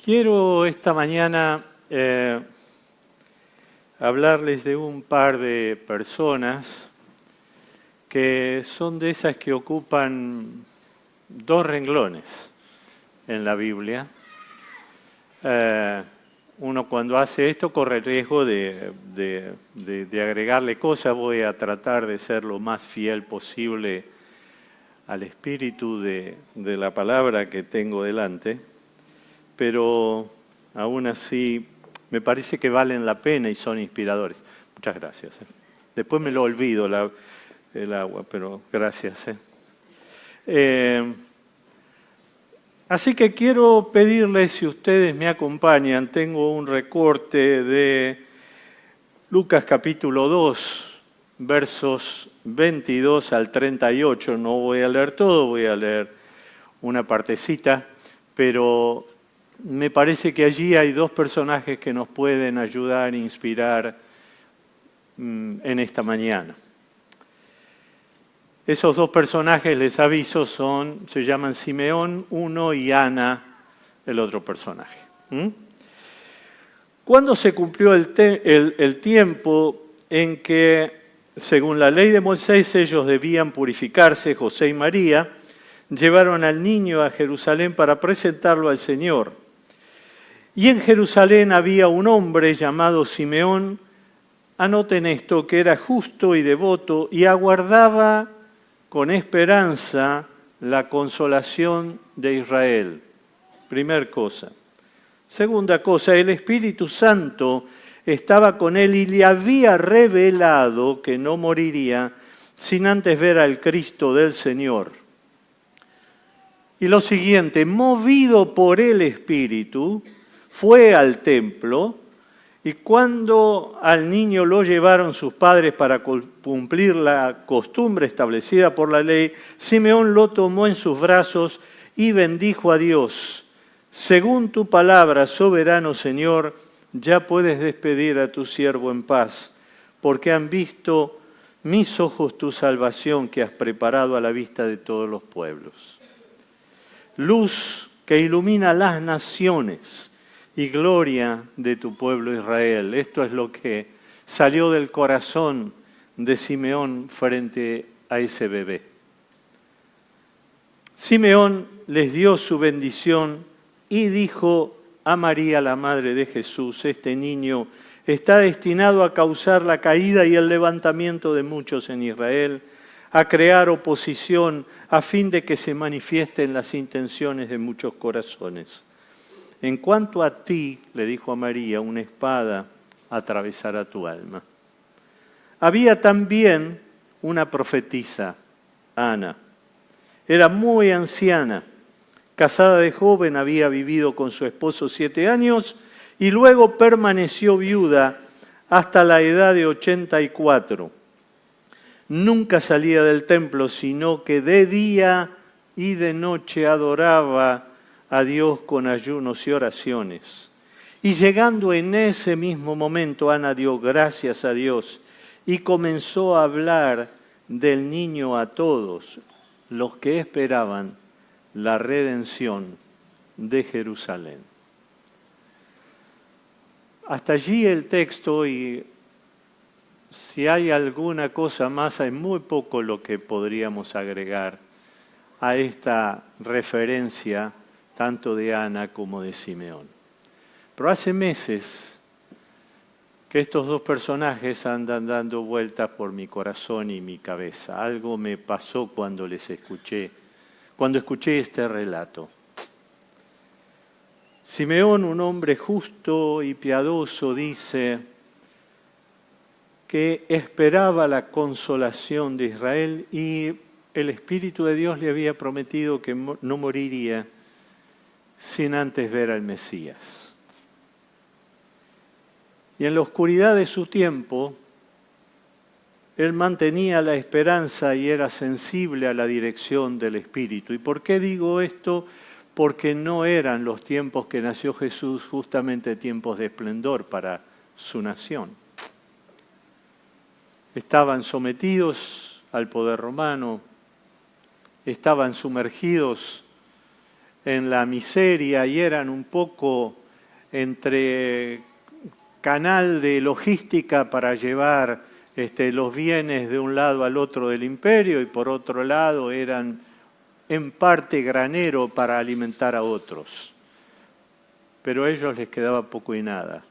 Quiero esta mañana hablarles de un par de personas que son de esas que ocupan dos renglones en la Biblia. Uno cuando hace esto corre el riesgo de agregarle cosas. Voy a tratar de ser lo más fiel posible al espíritu de la palabra que tengo delante, pero aún así me parece que valen la pena y son inspiradores. Muchas gracias. Después me lo olvido el agua, pero gracias. Así que quiero pedirles, si ustedes me acompañan, tengo un recorte de Lucas capítulo 2, versos 22 al 38. No voy a leer todo, voy a leer una partecita, pero me parece que allí hay dos personajes que nos pueden ayudar e inspirar en esta mañana. Esos dos personajes, les aviso, se llaman Simeón, uno, y Ana, el otro personaje. Cuando se cumplió el tiempo en que, según la ley de Moisés, ellos debían purificarse, José y María llevaron al niño a Jerusalén para presentarlo al Señor. Y en Jerusalén había un hombre llamado Simeón, anoten esto, que era justo y devoto y aguardaba con esperanza la consolación de Israel. Primer cosa. Segunda cosa, el Espíritu Santo estaba con él y le había revelado que no moriría sin antes ver al Cristo del Señor. Y lo siguiente, movido por el Espíritu, fue al templo, y cuando al niño lo llevaron sus padres para cumplir la costumbre establecida por la ley, Simeón lo tomó en sus brazos y bendijo a Dios. Según tu palabra, soberano Señor, ya puedes despedir a tu siervo en paz, porque han visto mis ojos tu salvación que has preparado a la vista de todos los pueblos. Luz que ilumina las naciones y gloria de tu pueblo Israel. Esto es lo que salió del corazón de Simeón frente a ese bebé. Simeón les dio su bendición y dijo a María, la madre de Jesús: este niño está destinado a causar la caída y el levantamiento de muchos en Israel, a crear oposición a fin de que se manifiesten las intenciones de muchos corazones. En cuanto a ti, le dijo a María, una espada atravesará tu alma. Había también una profetisa, Ana. Era muy anciana, casada de joven, había vivido con su esposo 7 años y luego permaneció viuda hasta la edad de 84. Nunca salía del templo, sino que de día y de noche adoraba a Dios con ayunos y oraciones. Y llegando en ese mismo momento, Ana dio gracias a Dios y comenzó a hablar del niño a todos los que esperaban la redención de Jerusalén. Hasta allí el texto, y si hay alguna cosa más, hay muy poco lo que podríamos agregar a esta referencia tanto de Ana como de Simeón. Pero hace meses que estos dos personajes andan dando vueltas por mi corazón y mi cabeza. Algo me pasó cuando escuché este relato. Simeón, un hombre justo y piadoso, dice que esperaba la consolación de Israel y el Espíritu de Dios le había prometido que no moriría sin antes ver al Mesías. Y en la oscuridad de su tiempo, él mantenía la esperanza y era sensible a la dirección del Espíritu. ¿Y por qué digo esto? Porque no eran los tiempos que nació Jesús justamente tiempos de esplendor para su nación. Estaban sometidos al poder romano, estaban sumergidos en la miseria y eran un poco entre canal de logística para llevar los bienes de un lado al otro del imperio y por otro lado eran en parte granero para alimentar a otros. Pero a ellos les quedaba poco y nada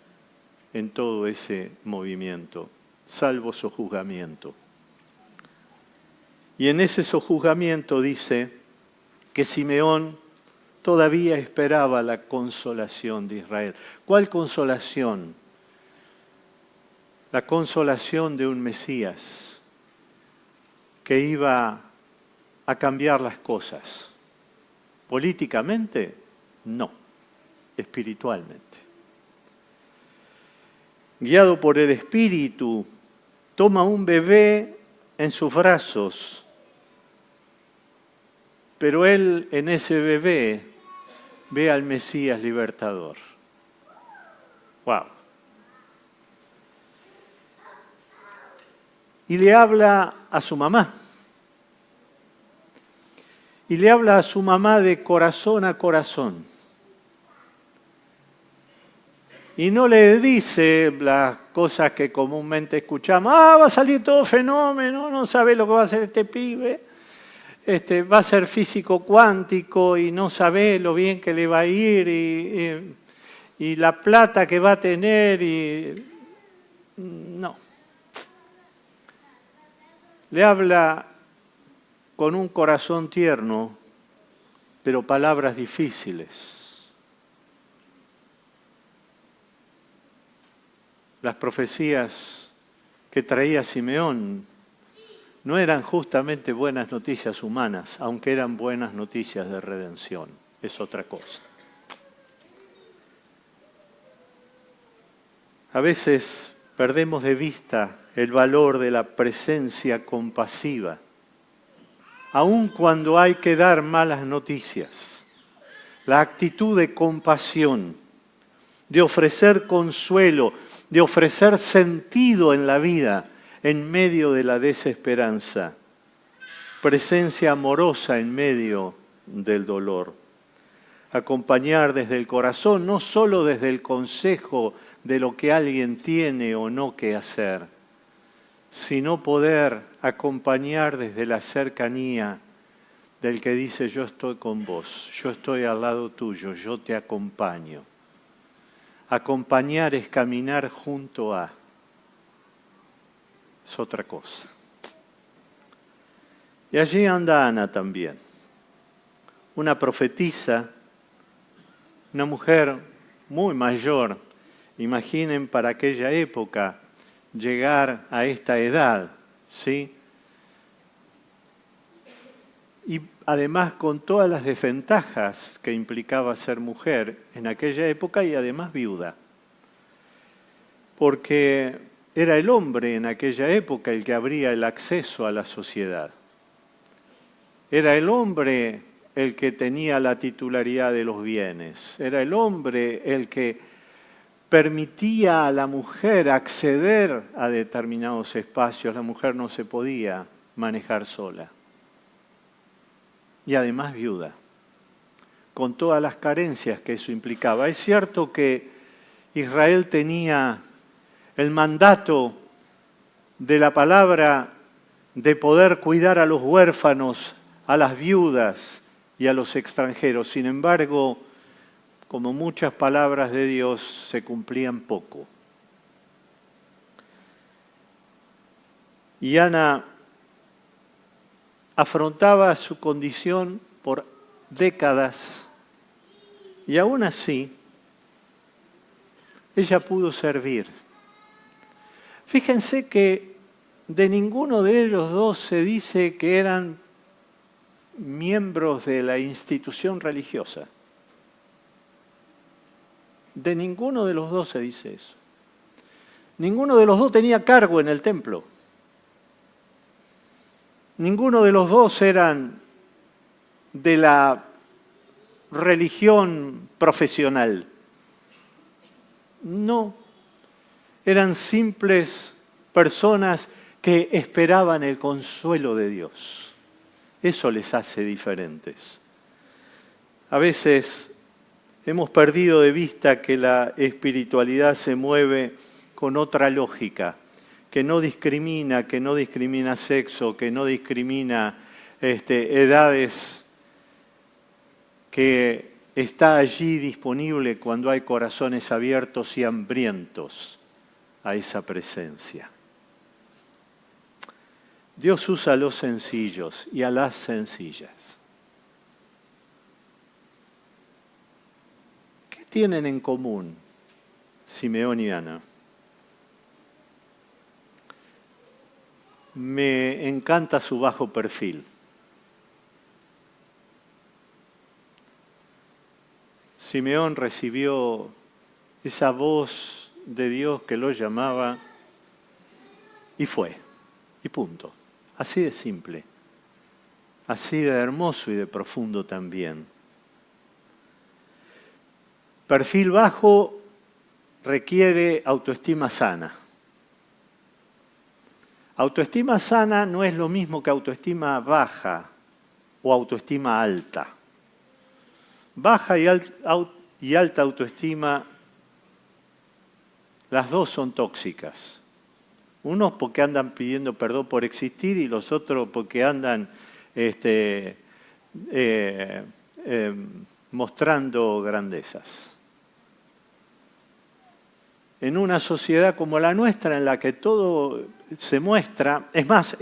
en todo ese movimiento, salvo sojuzgamiento. Y en ese sojuzgamiento dice que Simeón todavía esperaba la consolación de Israel. ¿Cuál consolación? La consolación de un Mesías que iba a cambiar las cosas. Políticamente, no, espiritualmente. Guiado por el Espíritu, toma un bebé en sus brazos, pero él en ese bebé ve al Mesías libertador. ¡Wow! Y le habla a su mamá. Y le habla a su mamá de corazón a corazón. Y no le dice las cosas que comúnmente escuchamos. Va a salir todo fenómeno, no sabe lo que va a hacer este pibe. Va a ser físico cuántico y no sabe lo bien que le va a ir y la plata que va a tener. No. Le habla con un corazón tierno, pero palabras difíciles. Las profecías que traía Simeón no eran justamente buenas noticias humanas, aunque eran buenas noticias de redención. Es otra cosa. A veces perdemos de vista el valor de la presencia compasiva, aun cuando hay que dar malas noticias. La actitud de compasión, de ofrecer consuelo, de ofrecer sentido en la vida en medio de la desesperanza. Presencia amorosa en medio del dolor. Acompañar desde el corazón, no solo desde el consejo de lo que alguien tiene o no que hacer, sino poder acompañar desde la cercanía del que dice yo estoy con vos, yo estoy al lado tuyo, yo te acompaño. Acompañar es caminar junto a. Es otra cosa. Y allí anda Ana también, una profetisa, una mujer muy mayor. Imaginen para aquella época llegar a esta edad, ¿sí? Y además con todas las desventajas que implicaba ser mujer en aquella época y además viuda. Porque era el hombre en aquella época el que abría el acceso a la sociedad. Era el hombre el que tenía la titularidad de los bienes. Era el hombre el que permitía a la mujer acceder a determinados espacios. La mujer no se podía manejar sola. Y además viuda, con todas las carencias que eso implicaba. Es cierto que Israel tenía el mandato de la palabra de poder cuidar a los huérfanos, a las viudas y a los extranjeros. Sin embargo, como muchas palabras de Dios, se cumplían poco. Y Ana afrontaba su condición por décadas y aún así ella pudo servir. Fíjense que de ninguno de ellos dos se dice que eran miembros de la institución religiosa. De ninguno de los dos se dice eso. Ninguno de los dos tenía cargo en el templo. Ninguno de los dos eran de la religión profesional. No, eran simples personas que esperaban el consuelo de Dios. Eso les hace diferentes. A veces hemos perdido de vista que la espiritualidad se mueve con otra lógica, que no discrimina sexo, que no discrimina edades, que está allí disponible cuando hay corazones abiertos y hambrientos a esa presencia. Dios usa a los sencillos y a las sencillas. ¿Qué tienen en común Simeón y Ana? Me encanta su bajo perfil. Simeón recibió esa voz de Dios que lo llamaba y fue, y punto. Así de simple, así de hermoso y de profundo también. Perfil bajo requiere autoestima sana. Autoestima sana no es lo mismo que autoestima baja o autoestima alta. Baja y alta autoestima, las dos son tóxicas. Unos porque andan pidiendo perdón por existir y los otros porque andan mostrando grandezas. En una sociedad como la nuestra, en la que todo se muestra, es más,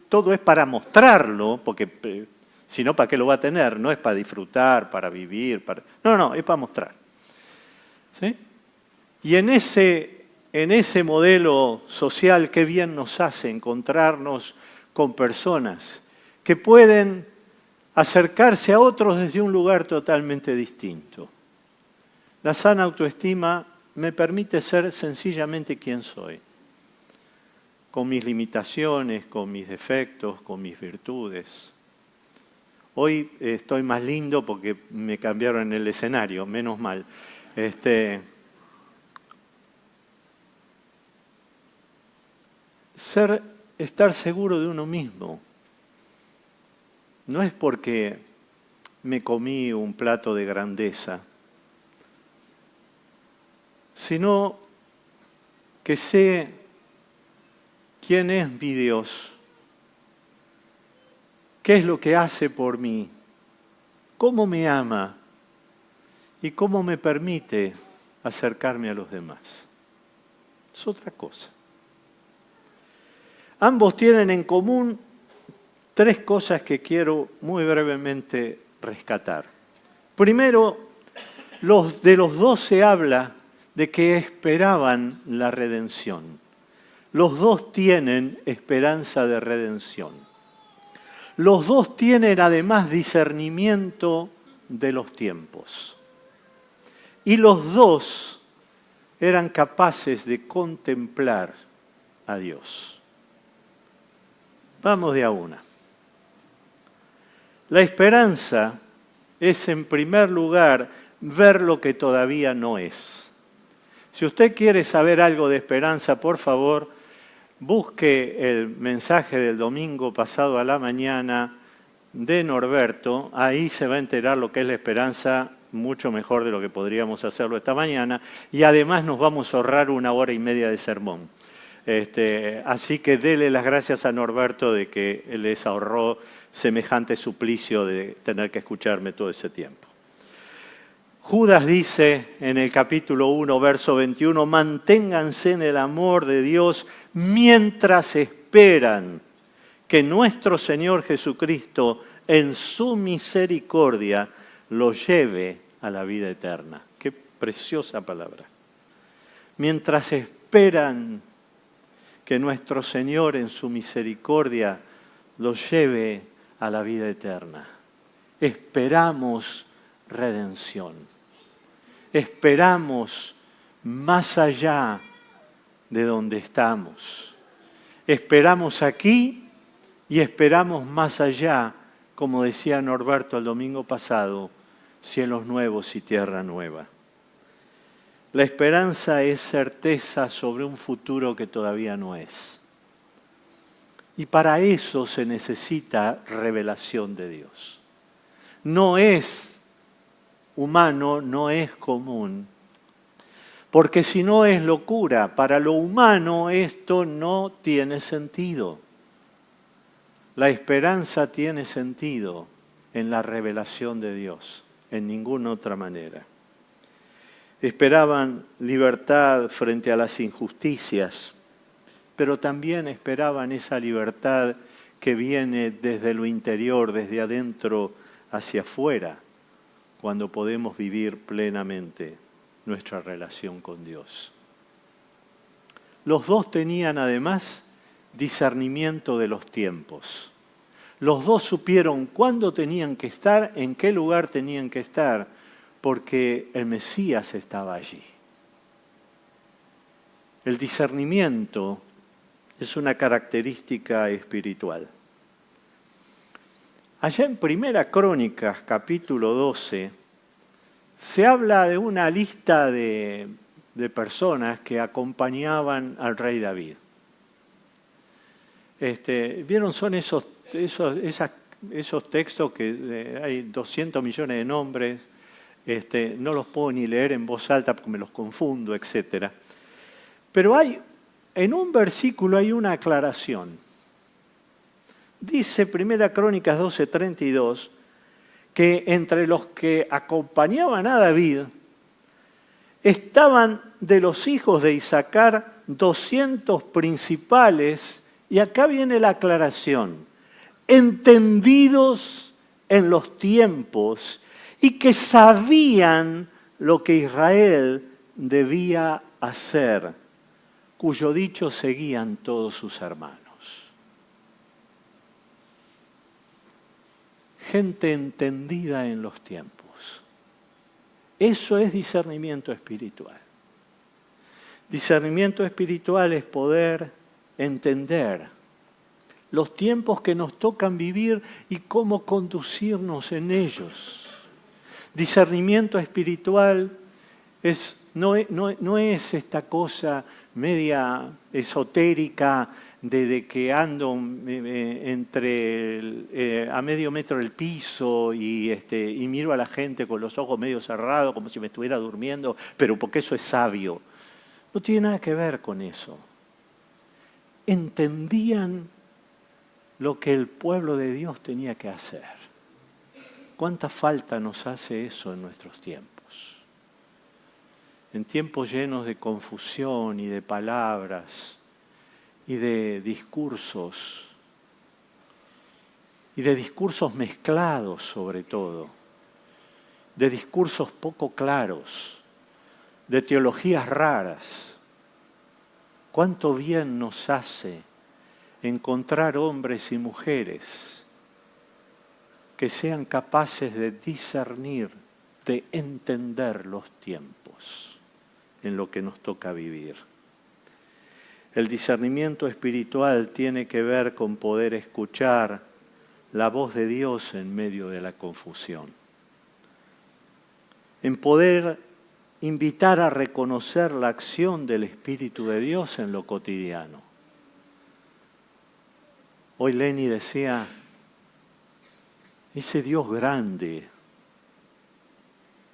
todo es para mostrarlo, porque si no, ¿para qué lo va a tener? No es para disfrutar, para vivir, no, es para mostrar. ¿Sí? Y en ese modelo social, qué bien nos hace encontrarnos con personas que pueden acercarse a otros desde un lugar totalmente distinto. La sana autoestima me permite ser sencillamente quien soy, con mis limitaciones, con mis defectos, con mis virtudes. Hoy estoy más lindo porque me cambiaron el escenario, menos mal. Estar seguro de uno mismo no es porque me comí un plato de grandeza, sino que sé quién es mi Dios, qué es lo que hace por mí, cómo me ama y cómo me permite acercarme a los demás. Es otra cosa. Ambos tienen en común tres cosas que quiero muy brevemente rescatar. Primero, de los dos se habla de que esperaban la redención. Los dos tienen esperanza de redención. Los dos tienen además discernimiento de los tiempos. Y los dos eran capaces de contemplar a Dios. Vamos de a una. La esperanza es, en primer lugar, ver lo que todavía no es. Si usted quiere saber algo de esperanza, por favor, busque el mensaje del domingo pasado a la mañana de Norberto. Ahí se va a enterar lo que es la esperanza mucho mejor de lo que podríamos hacerlo esta mañana. Y además nos vamos a ahorrar 1 hora y media de sermón. Así que dele las gracias a Norberto de que les ahorró semejante suplicio de tener que escucharme todo ese tiempo. Judas dice en el capítulo 1, verso 21, manténganse en el amor de Dios mientras esperan que nuestro Señor Jesucristo en su misericordia los lleve a la vida eterna. Qué preciosa palabra. Mientras esperan que nuestro Señor en su misericordia los lleve a la vida eterna. Esperamos redención. Esperamos más allá de donde estamos. Esperamos aquí y esperamos más allá, como decía Norberto el domingo pasado, cielos nuevos y tierra nueva. La esperanza es certeza sobre un futuro que todavía no es. Y para eso se necesita revelación de Dios. No es humano no es común, porque si no es locura. Para lo humano esto no tiene sentido. La esperanza tiene sentido en la revelación de Dios, en ninguna otra manera. Esperaban libertad frente a las injusticias, pero también esperaban esa libertad que viene desde lo interior, desde adentro hacia afuera, cuando podemos vivir plenamente nuestra relación con Dios. Los dos tenían además discernimiento de los tiempos. Los dos supieron cuándo tenían que estar, en qué lugar tenían que estar, porque el Mesías estaba allí. El discernimiento es una característica espiritual. Allá en Primera Crónicas, capítulo 12, se habla de una lista de personas que acompañaban al rey David. ¿Vieron? Son esos textos que hay 200 millones de nombres, no los puedo ni leer en voz alta porque me los confundo, etc. Pero en un versículo hay una aclaración. Dice Primera Crónicas 12:32 que entre los que acompañaban a David estaban de los hijos de Isacar 200 principales, y acá viene la aclaración, entendidos en los tiempos y que sabían lo que Israel debía hacer, cuyo dicho seguían todos sus hermanos. Gente entendida en los tiempos. Eso es discernimiento espiritual. Discernimiento espiritual es poder entender los tiempos que nos tocan vivir y cómo conducirnos en ellos. Discernimiento espiritual no es esta cosa media esotérica de que ando a medio metro del piso y miro a la gente con los ojos medio cerrados como si me estuviera durmiendo, pero porque eso es sabio. No tiene nada que ver con eso. Entendían lo que el pueblo de Dios tenía que hacer. ¿Cuánta falta nos hace eso en nuestros tiempos? En tiempos llenos de confusión y de palabras y de discursos mezclados sobre todo, de discursos poco claros, de teologías raras. ¿Cuánto bien nos hace encontrar hombres y mujeres que sean capaces de discernir, de entender los tiempos en lo que nos toca vivir? El discernimiento espiritual tiene que ver con poder escuchar la voz de Dios en medio de la confusión, en poder invitar a reconocer la acción del Espíritu de Dios en lo cotidiano. Hoy Lenny decía, ese Dios grande,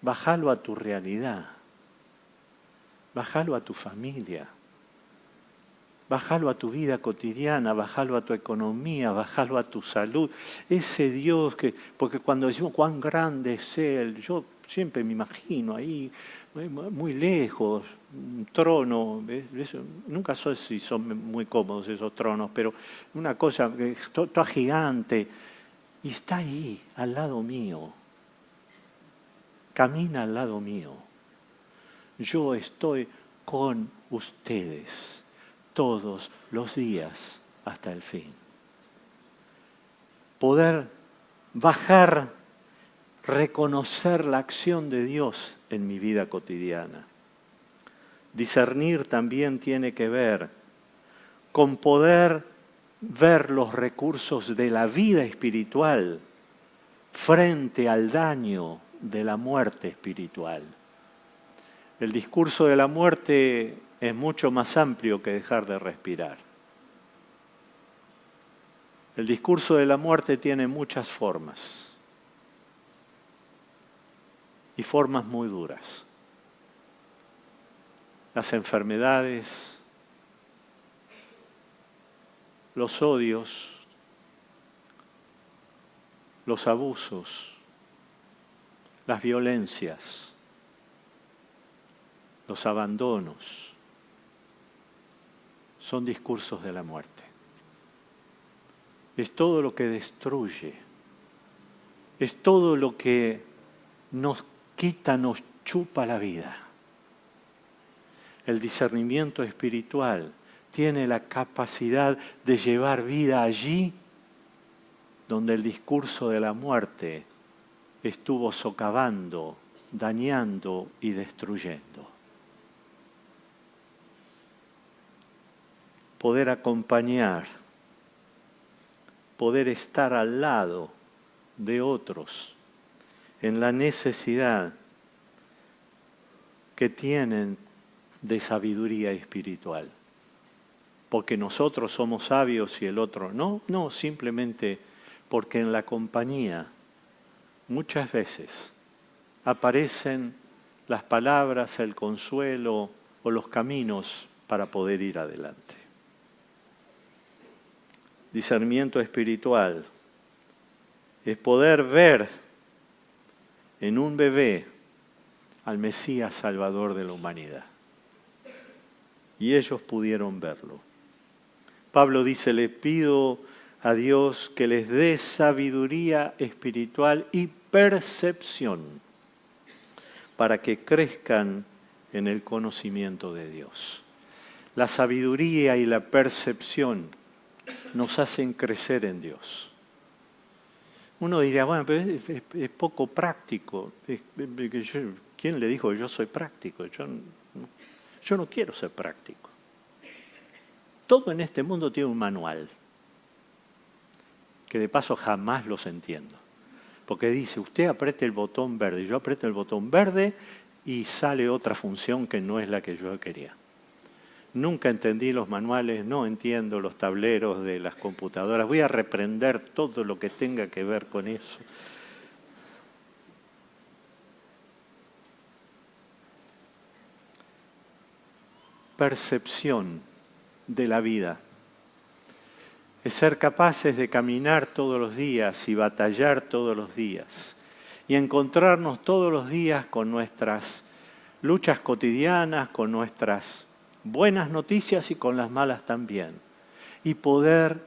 bájalo a tu realidad, bájalo a tu familia, bájalo a tu vida cotidiana, bájalo a tu economía, bájalo a tu salud. Ese Dios porque cuando decimos cuán grande es Él, yo siempre me imagino ahí, muy lejos, un trono, nunca sé si son muy cómodos esos tronos, pero una cosa toda gigante, y está ahí, al lado mío, camina al lado mío. Yo estoy con ustedes todos los días hasta el fin. Poder bajar, reconocer la acción de Dios en mi vida cotidiana. Discernir también tiene que ver con poder ver los recursos de la vida espiritual frente al daño de la muerte espiritual. El discurso de la muerte es mucho más amplio que dejar de respirar. El discurso de la muerte tiene muchas formas. y formas muy duras. Las enfermedades, los odios, los abusos, las violencias, los abandonos, son discursos de la muerte. Es todo lo que destruye, es todo lo que nos quita, nos chupa la vida. El discernimiento espiritual tiene la capacidad de llevar vida allí donde el discurso de la muerte estuvo socavando, dañando y destruyendo. Poder acompañar, poder estar al lado de otros en la necesidad que tienen de sabiduría espiritual. Porque nosotros somos sabios y el otro no, no, simplemente porque en la compañía muchas veces aparecen las palabras, el consuelo o los caminos para poder ir adelante. Discernimiento espiritual es poder ver en un bebé al Mesías Salvador de la humanidad. Y ellos pudieron verlo. Pablo dice, le pido a Dios que les dé sabiduría espiritual y percepción para que crezcan en el conocimiento de Dios. La sabiduría y la percepción nos hacen crecer en Dios. Uno diría, bueno, pero es poco práctico. ¿Quién le dijo que yo soy práctico? Yo no quiero ser práctico. Todo en este mundo tiene un manual, que de paso jamás los entiendo. Porque dice, usted apriete el botón verde, yo aprieto el botón verde y sale otra función que no es la que yo quería. Nunca entendí los manuales, no entiendo los tableros de las computadoras. Voy a reprender todo lo que tenga que ver con eso. Percepción de la vida. Es ser capaces de caminar todos los días y batallar todos los días. Y encontrarnos todos los días con nuestras luchas cotidianas, con nuestras buenas noticias y con las malas también. Y poder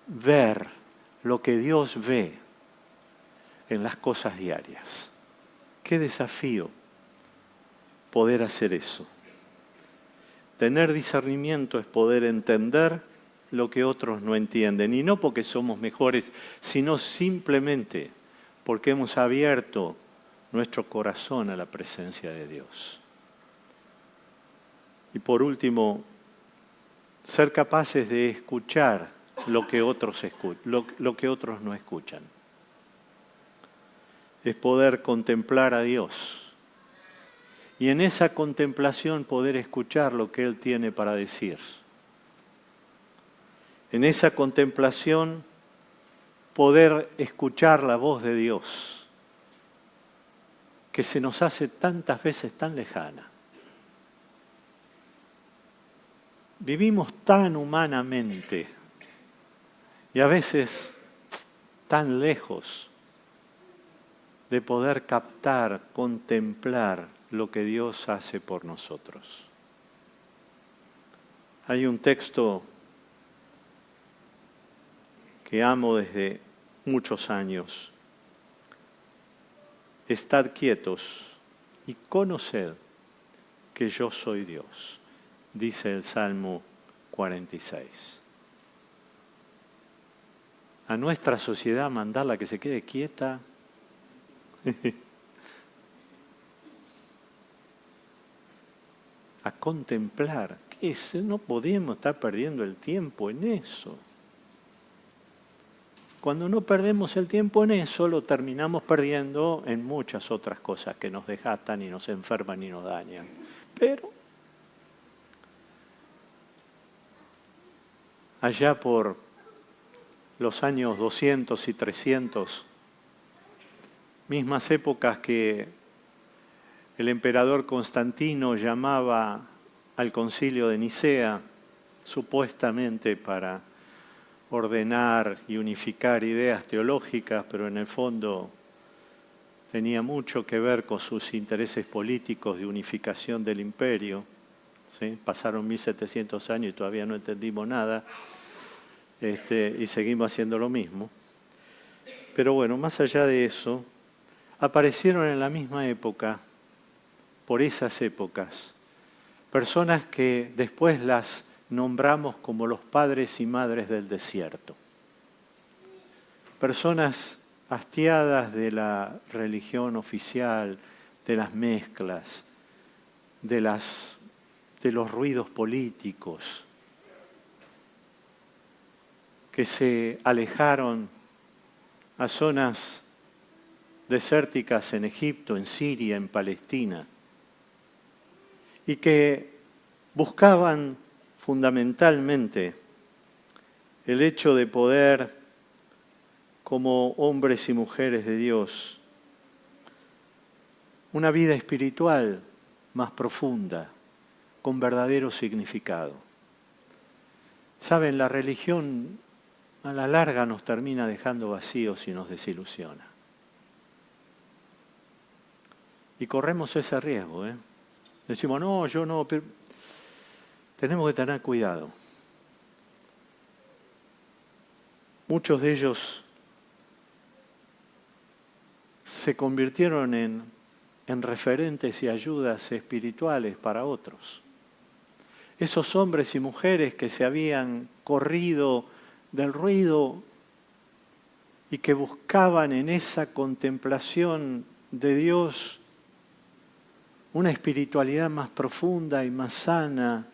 ver lo que Dios ve en las cosas diarias. Qué desafío poder hacer eso. Tener discernimiento es poder entender lo que otros no entienden. Y no porque somos mejores, sino simplemente porque hemos abierto nuestro corazón a la presencia de Dios. Y por último, ser capaces de escuchar lo que otros no escuchan. Es poder contemplar a Dios. Y en esa contemplación poder escuchar lo que Él tiene para decir. En esa contemplación poder escuchar la voz de Dios, que se nos hace tantas veces tan lejana. Vivimos tan humanamente y a veces tan lejos de poder captar, contemplar lo que Dios hace por nosotros. Hay un texto que amo desde muchos años. Estad quietos y conoced que yo soy Dios, dice el Salmo 46. A nuestra sociedad mandarla que se quede quieta. A contemplar. ¿Qué es? No podemos estar perdiendo el tiempo en eso. Cuando no perdemos el tiempo en eso, lo terminamos perdiendo en muchas otras cosas que nos desgastan y nos enferman y nos dañan. Pero allá por los años 200 y 300, mismas épocas que El emperador Constantino llamaba al concilio de Nicea, supuestamente para ordenar y unificar ideas teológicas, pero en el fondo tenía mucho que ver con sus intereses políticos de unificación del imperio. ¿Sí? Pasaron 1700 años y todavía no entendimos nada, y seguimos haciendo lo mismo. Pero bueno, más allá de eso, aparecieron en la misma época, por esas épocas, personas que después las nombramos como los padres y madres del desierto. Personas hastiadas de la religión oficial, de las mezclas, de los ruidos políticos, que se alejaron a zonas desérticas en Egipto, en Siria, en Palestina, y que buscaban fundamentalmente el hecho de poder, como hombres y mujeres de Dios, una vida espiritual más profunda, con verdadero significado. Saben, la religión a la larga nos termina dejando vacíos y nos desilusiona. Y corremos ese riesgo, ¿eh? Decimos, no, yo no, pero tenemos que tener cuidado. Muchos de ellos se convirtieron en referentes y ayudas espirituales para otros. Esos hombres y mujeres que se habían corrido del ruido y que buscaban en esa contemplación de Dios una espiritualidad más profunda y más sana,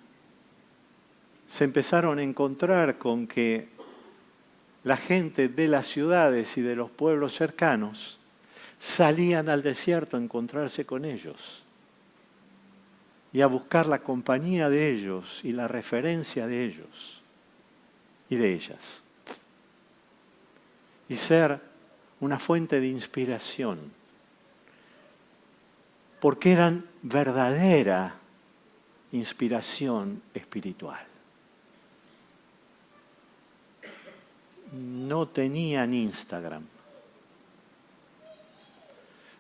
se empezaron a encontrar con que la gente de las ciudades y de los pueblos cercanos salían al desierto a encontrarse con ellos y a buscar la compañía de ellos y la referencia de ellos y de ellas. Y ser una fuente de inspiración, porque eran verdadera inspiración espiritual. No tenían Instagram,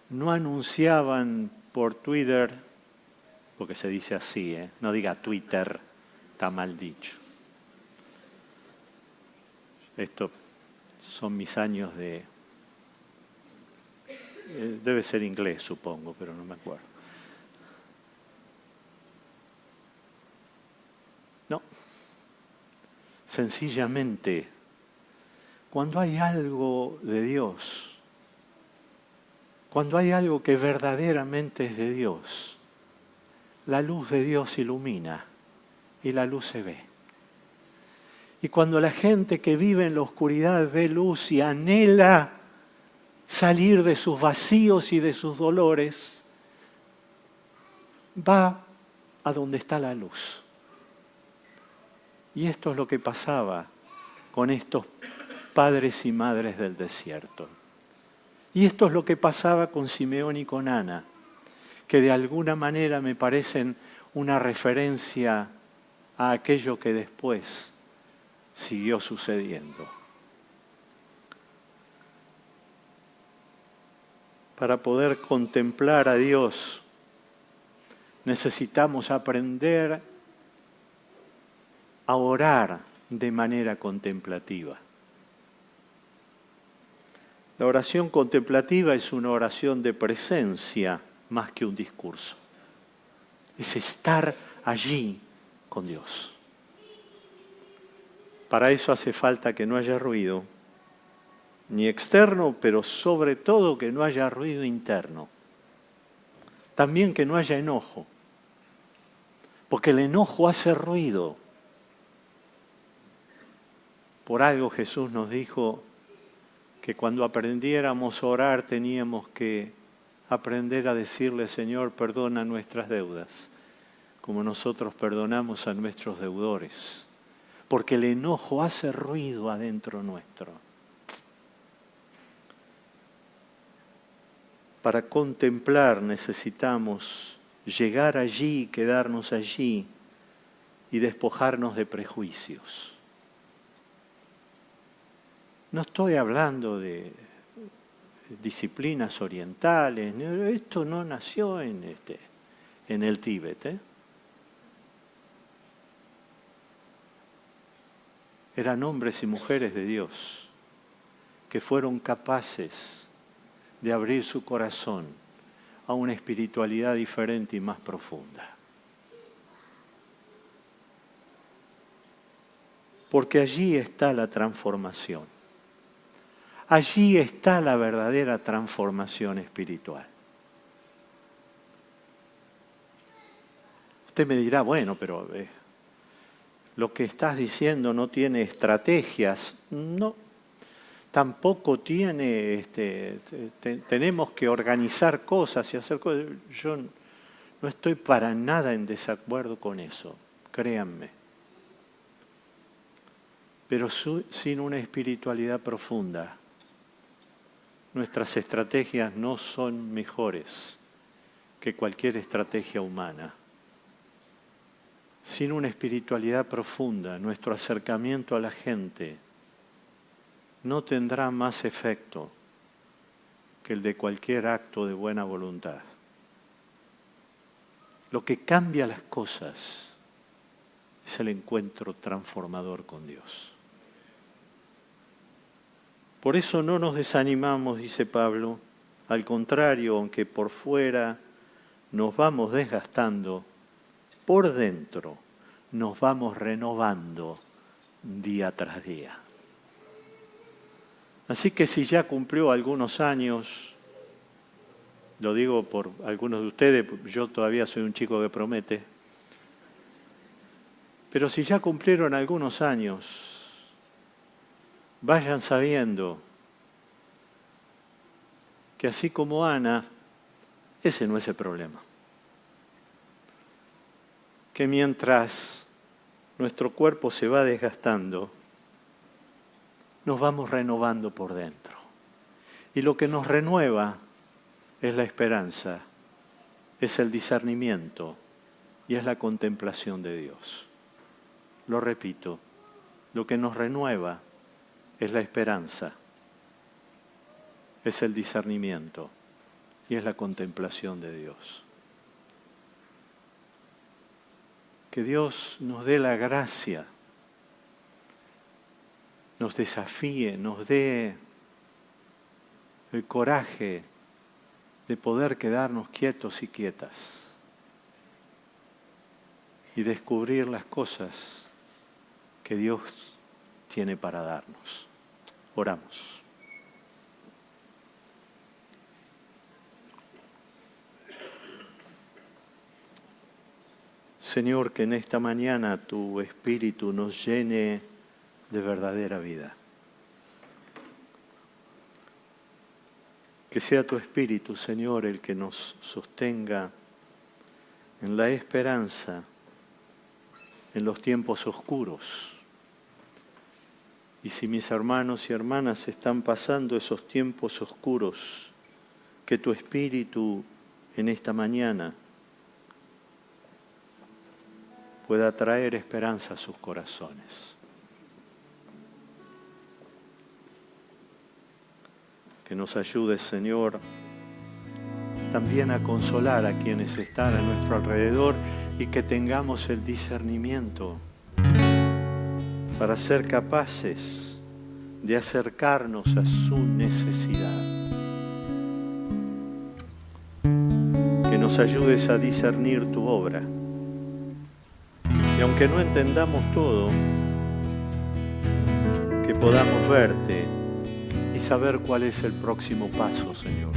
no anunciaban por Twitter, porque se dice así, no diga Twitter, está mal dicho. Esto son mis años de... debe ser inglés, supongo, pero no me acuerdo. No. Sencillamente, cuando hay algo de Dios, cuando hay algo que verdaderamente es de Dios, la luz de Dios ilumina y la luz se ve. Y cuando la gente que vive en la oscuridad ve luz y anhela salir de sus vacíos y de sus dolores, va a donde está la luz. Y esto es lo que pasaba con estos padres y madres del desierto. Y esto es lo que pasaba con Simeón y con Ana, que de alguna manera me parecen una referencia a aquello que después siguió sucediendo. Para poder contemplar a Dios, necesitamos aprender a orar de manera contemplativa. La oración contemplativa es una oración de presencia más que un discurso. Es estar allí con Dios. Para eso hace falta que no haya ruido, ni externo, pero sobre todo que no haya ruido interno. También que no haya enojo, porque el enojo hace ruido. Por algo Jesús nos dijo que cuando aprendiéramos a orar teníamos que aprender a decirle, Señor, perdona nuestras deudas, como nosotros perdonamos a nuestros deudores, porque el enojo hace ruido adentro nuestro. Para contemplar necesitamos llegar allí, quedarnos allí y despojarnos de prejuicios. No estoy hablando de disciplinas orientales, esto no nació en el Tíbet. Eran hombres y mujeres de Dios que fueron capaces de abrir su corazón a una espiritualidad diferente y más profunda. Porque allí está la transformación. Allí está la verdadera transformación espiritual. Usted me dirá, bueno, pero lo que estás diciendo no tiene estrategias. No, tampoco tiene, tenemos que organizar cosas y hacer cosas. Yo no estoy para nada en desacuerdo con eso, créanme. Pero sin una espiritualidad profunda, nuestras estrategias no son mejores que cualquier estrategia humana. Sin una espiritualidad profunda, nuestro acercamiento a la gente no tendrá más efecto que el de cualquier acto de buena voluntad. Lo que cambia las cosas es el encuentro transformador con Dios. Por eso no nos desanimamos, dice Pablo, al contrario, aunque por fuera nos vamos desgastando, por dentro nos vamos renovando día tras día. Así que si ya cumplió algunos años, lo digo por algunos de ustedes, yo todavía soy un chico que promete, pero si ya cumplieron algunos años, vayan sabiendo que así como Ana, ese no es el problema. Que mientras nuestro cuerpo se va desgastando, nos vamos renovando por dentro. Y lo que nos renueva es la esperanza, es el discernimiento y es la contemplación de Dios. Lo repito, lo que nos renueva es la esperanza, es el discernimiento y es la contemplación de Dios. Que Dios nos dé la gracia, nos desafíe, nos dé el coraje de poder quedarnos quietos y quietas y descubrir las cosas que Dios tiene para darnos. Oramos. Señor, que en esta mañana tu Espíritu nos llene de verdadera vida. Que sea tu Espíritu, Señor, el que nos sostenga en la esperanza en los tiempos oscuros. Y si mis hermanos y hermanas están pasando esos tiempos oscuros, que tu Espíritu en esta mañana pueda traer esperanza a sus corazones. Que nos ayudes, Señor, también a consolar a quienes están a nuestro alrededor y que tengamos el discernimiento para ser capaces de acercarnos a su necesidad. Que nos ayudes a discernir tu obra. Y aunque no entendamos todo, que podamos verte y saber cuál es el próximo paso, Señor.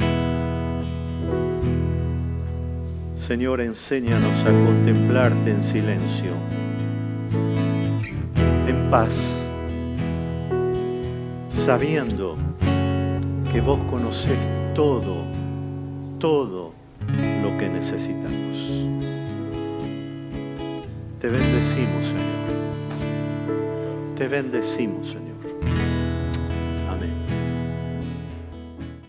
Señor, enséñanos a contemplarte en silencio, en paz, sabiendo que vos conocés todo lo que necesitamos. Te bendecimos, Señor. Te bendecimos, Señor.